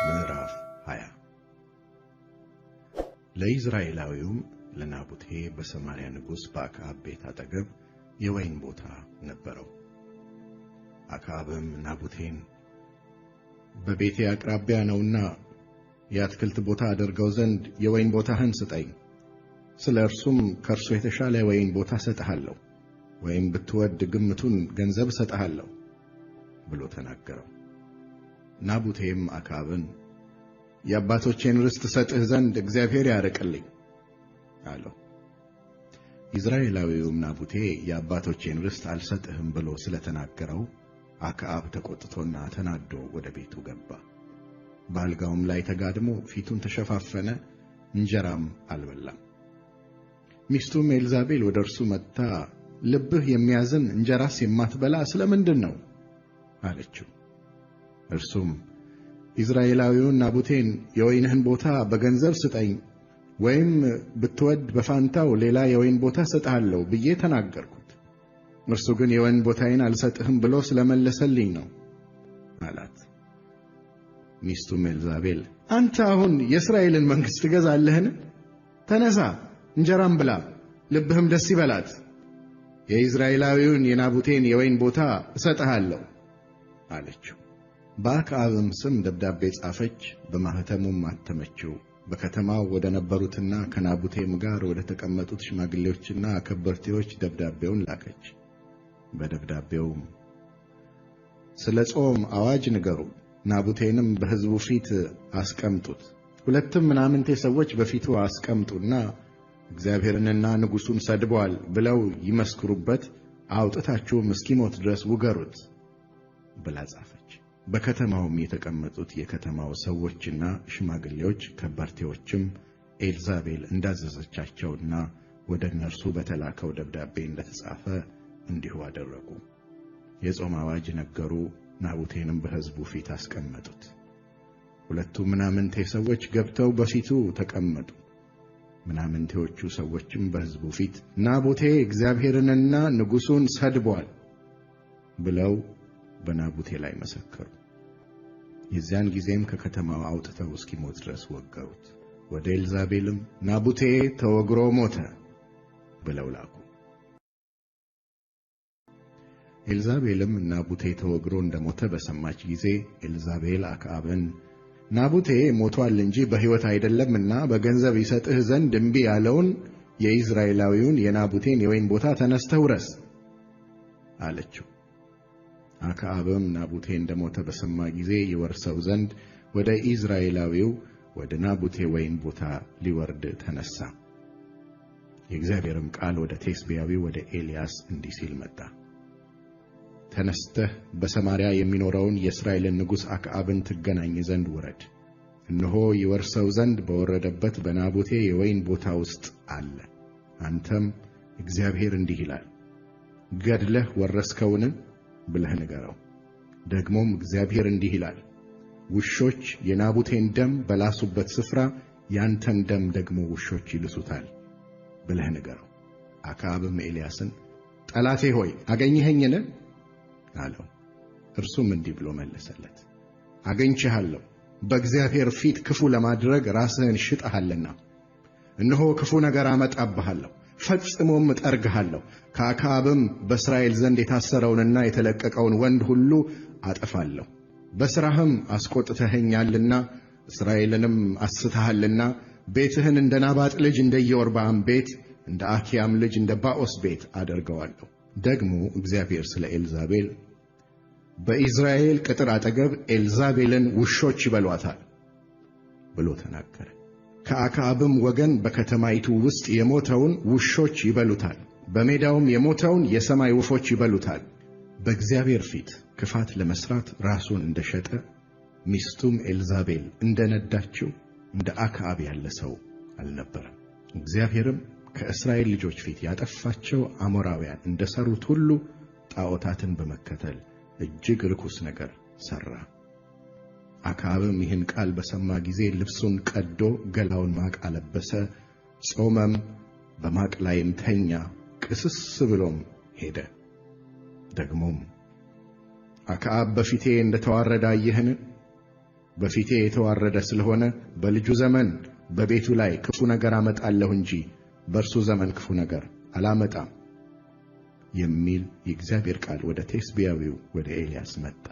ምዕራፍ 20 ለኢዝራኤላዊውም ለናቡቴ በሰማርያ ንጉሥ በአክዓብ ቤት አጠገብ የወይን ቦታ ነበረው። አክዓብም ናቡቴን በቤቴ አቅራቢያ ነውና የአትክልት ቦታ አደርገው ዘንድ የወይን ቦታህን ስጠኝ፣ ስለ እርሱም ከእርሱ የተሻለ የወይን ቦታ ሰጥሃለሁ፣ ወይም ብትወድ ግምቱን ገንዘብ ሰጥሃለሁ ብሎ ተናገረው። ናቡቴም አክዓብን የአባቶቼን ርስት ሰጥህ ዘንድ እግዚአብሔር ያርቅልኝ አለው። ኢዝራኤላዊውም ናቡቴ የአባቶቼን ርስት አልሰጥህም ብሎ ስለተናገረው አክዓብ ተቆጥቶና ተናዶ ወደ ቤቱ ገባ። በአልጋውም ላይ ተጋድሞ ፊቱን ተሸፋፈነ፣ እንጀራም አልበላም። ሚስቱም ኤልዛቤል ወደ እርሱ መጥታ ልብህ የሚያዝን እንጀራስ የማትበላ ስለምንድን ነው አለችው። እርሱም ኢዝራኤላዊውን ናቡቴን የወይንህን ቦታ በገንዘብ ስጠኝ፣ ወይም ብትወድ በፋንታው ሌላ የወይን ቦታ ሰጥሃለሁ ብዬ ተናገርኩት፣ እርሱ ግን የወይን ቦታዬን አልሰጥህም ብሎ ስለመለሰልኝ ነው አላት። ሚስቱም ኤልዛቤል አንተ አሁን የእስራኤልን መንግሥት ትገዛለህን? ተነሳ፣ እንጀራም ብላ፣ ልብህም ደስ ይበላት፣ የኢዝራኤላዊውን የናቡቴን የወይን ቦታ እሰጥሃለሁ አለችው። በአክዓብም ስም ደብዳቤ ጻፈች፣ በማኅተሙም አተመችው። በከተማው ወደ ነበሩትና ከናቡቴም ጋር ወደ ተቀመጡት ሽማግሌዎችና ከበርቴዎች ደብዳቤውን ላከች። በደብዳቤውም ስለ ጾም አዋጅ ንገሩ፣ ናቡቴንም በሕዝቡ ፊት አስቀምጡት፣ ሁለትም ምናምንቴ ሰዎች በፊቱ አስቀምጡና እግዚአብሔርንና ንጉሡን ሰድቧል ብለው ይመስክሩበት፣ አውጥታችሁም እስኪሞት ድረስ ውገሩት ብላ ጻፈች። በከተማውም የተቀመጡት የከተማው ሰዎችና ሽማግሌዎች ከበርቴዎችም ኤልዛቤል እንዳዘዘቻቸውና ወደ እነርሱ በተላከው ደብዳቤ እንደተጻፈ እንዲሁ አደረጉ። የጾም አዋጅ ነገሩ፣ ናቡቴንም በሕዝቡ ፊት አስቀመጡት። ሁለቱ ምናምንቴ ሰዎች ገብተው በፊቱ ተቀመጡ። ምናምንቴዎቹ ሰዎችም በሕዝቡ ፊት ናቡቴ እግዚአብሔርንና ንጉሡን ሰድቧል ብለው በናቡቴ ላይ መሰከሩ። የዚያን ጊዜም ከከተማው አውጥተው እስኪሞት ድረስ ወገሩት። ወደ ኤልዛቤልም ናቡቴ ተወግሮ ሞተ ብለው ላኩ። ኤልዛቤልም ናቡቴ ተወግሮ እንደሞተ በሰማች ጊዜ ኤልዛቤል አክዓብን ናቡቴ ሞቷል እንጂ በሕይወት አይደለምና በገንዘብ ይሰጥህ ዘንድ እምቢ ያለውን የኢዝራኤላዊውን የናቡቴን የወይን ቦታ ተነስተህ ውረስ አለችው። አክዓብም ናቡቴ እንደሞተ በሰማ ጊዜ ይወርሰው ዘንድ ወደ ኢዝራኤላዊው ወደ ናቡቴ ወይን ቦታ ሊወርድ ተነሣ። የእግዚአብሔርም ቃል ወደ ቴስብያዊው ወደ ኤልያስ እንዲህ ሲል መጣ። ተነስተህ በሰማርያ የሚኖረውን የእስራኤልን ንጉሥ አክዓብን ትገናኝ ዘንድ ውረድ። እነሆ ይወርሰው ዘንድ በወረደበት በናቡቴ የወይን ቦታ ውስጥ አለ። አንተም እግዚአብሔር እንዲህ ይላል ገድለህ ወረስከውን ብለህ ንገረው። ደግሞም እግዚአብሔር እንዲህ ይላል ውሾች የናቡቴን ደም በላሱበት ስፍራ ያንተን ደም ደግሞ ውሾች ይልሱታል ብለህ ንገረው። አክዓብም ኤልያስን ጠላቴ ሆይ አገኘኸኝን አለው። እርሱም እንዲህ ብሎ መለሰለት አገኝቼሃለሁ፣ በእግዚአብሔር ፊት ክፉ ለማድረግ ራስህን ሽጠሃልና። እነሆ ክፉ ነገር አመጣብሃለሁ፣ ፈጽሞም እጠርግሃለሁ። ከአክዓብም በእስራኤል ዘንድ የታሰረውንና የተለቀቀውን ወንድ ሁሉ አጠፋለሁ። በሥራህም አስቈጥተኸኛልና እስራኤልንም አስተሃልና ቤትህን እንደ ናባጥ ልጅ እንደ ኢዮርብዓም ቤት እንደ አኪያም ልጅ እንደ ባኦስ ቤት አደርገዋለሁ። ደግሞ እግዚአብሔር ስለ ኤልዛቤል በኢዝራኤል ቅጥር አጠገብ ኤልዛቤልን ውሾች ይበሏታል ብሎ ተናገረ። ከአክዓብም ወገን በከተማይቱ ውስጥ የሞተውን ውሾች ይበሉታል፣ በሜዳውም የሞተውን የሰማይ ወፎች ይበሉታል። በእግዚአብሔር ፊት ክፋት ለመሥራት ራሱን እንደሸጠ ሚስቱም ኤልዛቤል እንደነዳችው እንደ አክዓብ ያለ ሰው አልነበረም። እግዚአብሔርም ከእስራኤል ልጆች ፊት ያጠፋቸው አሞራውያን እንደሠሩት ሁሉ ጣዖታትን በመከተል እጅግ ርኩስ ነገር ሠራ። አክዓብም ይህን ቃል በሰማ ጊዜ ልብሱን ቀድዶ ገላውን ማቅ አለበሰ፣ ጾመም፣ በማቅ ላይም ተኛ፣ ቅስስ ብሎም ሄደ። ደግሞም አክዓብ በፊቴ እንደ ተዋረደ አየህን? በፊቴ የተዋረደ ስለሆነ በልጁ ዘመን በቤቱ ላይ ክፉ ነገር አመጣለሁ እንጂ በእርሱ ዘመን ክፉ ነገር አላመጣም የሚል የእግዚአብሔር ቃል ወደ ቴስብያዊው ወደ ኤልያስ መጣ።